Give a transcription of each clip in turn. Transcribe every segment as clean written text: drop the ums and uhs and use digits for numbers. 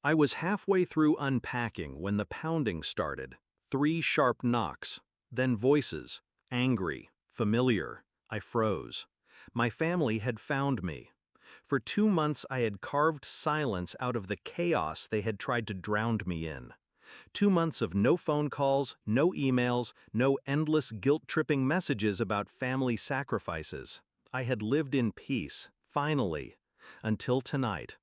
I was halfway through unpacking when the pounding started. 3 sharp knocks, then voices, angry, familiar. I froze. My family had found me. For 2 months I had carved silence out of the chaos they had tried to drown me in. 2 months of no phone calls, no emails, no endless guilt-tripping messages about family sacrifices. I had lived in peace, finally, until tonight.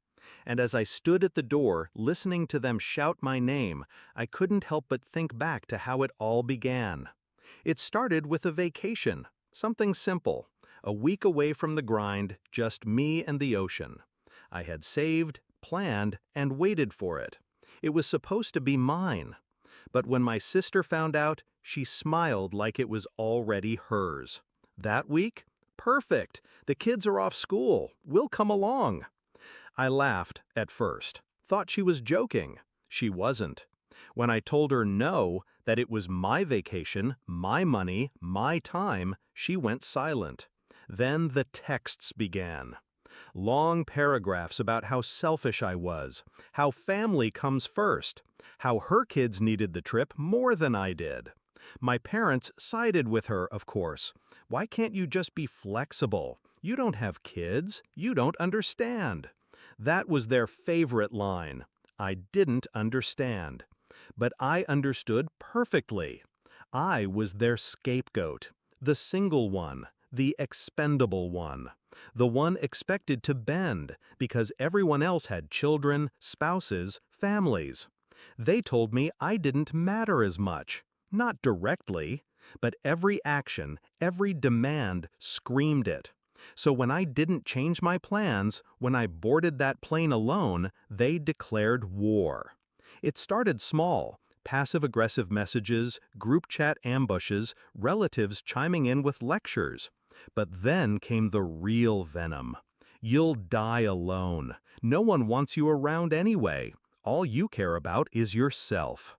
And as I stood at the door, listening to them shout my name, I couldn't help but think back to how it all began. It started with a vacation, something simple, a week away from the grind, just me and the ocean. I had saved, planned, and waited for it. It was supposed to be mine. But when my sister found out, she smiled like it was already hers. That week? Perfect. The kids are off school. We'll come along. I laughed at first, thought she was joking. She wasn't. When I told her no, that it was my vacation, my money, my time, she went silent. Then the texts began. Long paragraphs about how selfish I was, how family comes first, how her kids needed the trip more than I did. My parents sided with her, of course. Why can't you just be flexible? You don't have kids. You don't understand. That was their favorite line. I didn't understand. But I understood perfectly. I was their scapegoat, the single one, the expendable one, the one expected to bend because everyone else had children, spouses, families. They told me I didn't matter as much, not directly, but every action, every demand screamed it. So when I didn't change my plans, when I boarded that plane alone, they declared war. It started small, passive-aggressive messages, group chat ambushes, relatives chiming in with lectures. But then came the real venom. You'll die alone. No one wants you around anyway. All you care about is yourself.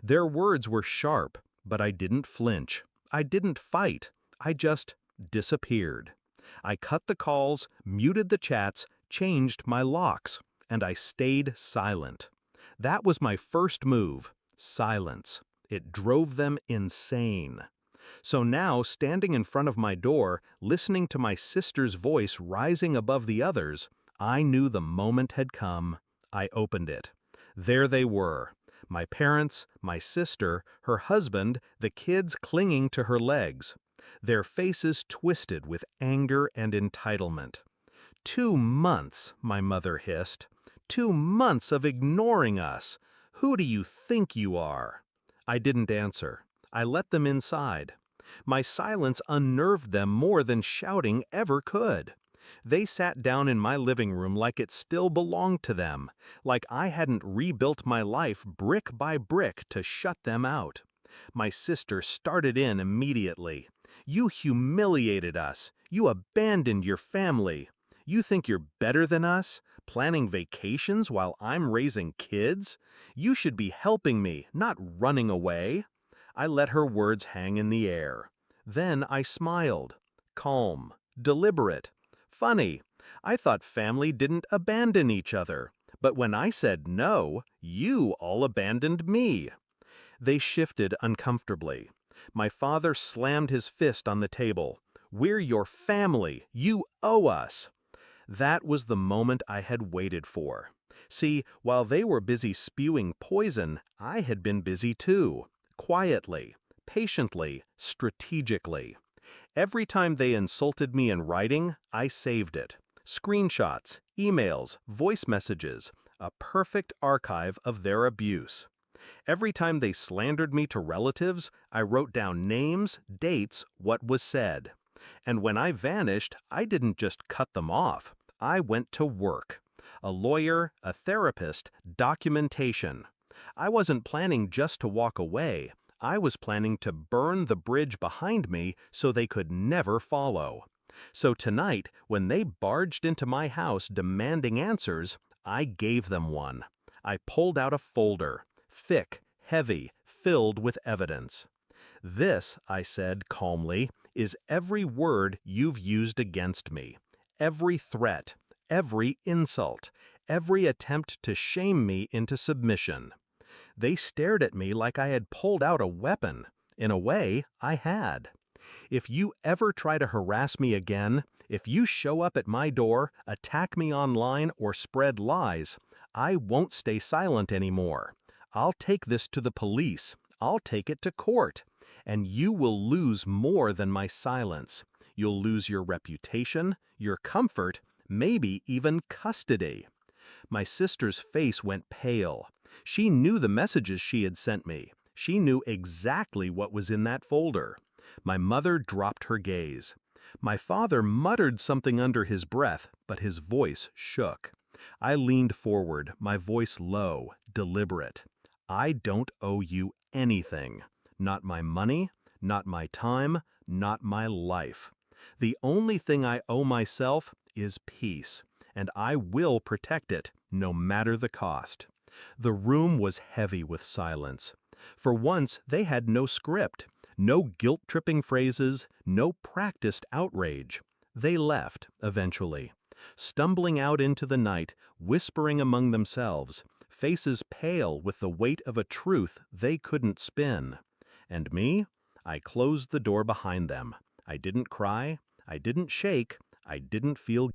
Their words were sharp, but I didn't flinch. I didn't fight. I just disappeared. I cut the calls, muted the chats, changed my locks, and I stayed silent. That was my first move, silence. It drove them insane. So now, standing in front of my door, listening to my sister's voice rising above the others, I knew the moment had come. I opened it. There they were. My parents, my sister, her husband, the kids clinging to her legs. Their faces twisted with anger and entitlement. 2 months, my mother hissed. 2 months of ignoring us. Who do you think you are? I didn't answer. I let them inside. My silence unnerved them more than shouting ever could. They sat down in my living room like it still belonged to them, like I hadn't rebuilt my life brick by brick to shut them out. My sister started in immediately. You humiliated us. You abandoned your family. You think you're better than us, planning vacations while I'm raising kids? You should be helping me, not running away. I let her words hang in the air. Then I smiled. Calm, deliberate. Funny. I thought family didn't abandon each other. But when I said no, you all abandoned me. They shifted uncomfortably. My father slammed his fist on the table. We're your family. You owe us. That was the moment I had waited for. See, while they were busy spewing poison, I had been busy too. Quietly, patiently, strategically. Every time they insulted me in writing, I saved it. Screenshots, emails, voice messages, a perfect archive of their abuse. Every time they slandered me to relatives, I wrote down names, dates, what was said. And when I vanished, I didn't just cut them off. I went to work. A lawyer, a therapist, documentation. I wasn't planning just to walk away. I was planning to burn the bridge behind me so they could never follow. So tonight, when they barged into my house demanding answers, I gave them one. I pulled out a folder, thick, heavy, filled with evidence. This, I said calmly, is every word you've used against me. Every threat, every insult, every attempt to shame me into submission. They stared at me like I had pulled out a weapon. In a way, I had. If you ever try to harass me again, if you show up at my door, attack me online, or spread lies, I won't stay silent anymore. I'll take this to the police. I'll take it to court. And you will lose more than my silence. You'll lose your reputation, your comfort, maybe even custody. My sister's face went pale. She knew the messages she had sent me. She knew exactly what was in that folder. My mother dropped her gaze. My father muttered something under his breath, but his voice shook. I leaned forward, my voice low, deliberate. I don't owe you anything. Not my money, not my time, not my life. The only thing I owe myself is peace, and I will protect it, no matter the cost. The room was heavy with silence. For once, they had no script, no guilt-tripping phrases, no practiced outrage. They left, eventually, stumbling out into the night, whispering among themselves, faces pale with the weight of a truth they couldn't spin. And me? I closed the door behind them. I didn't cry, I didn't shake, I didn't feel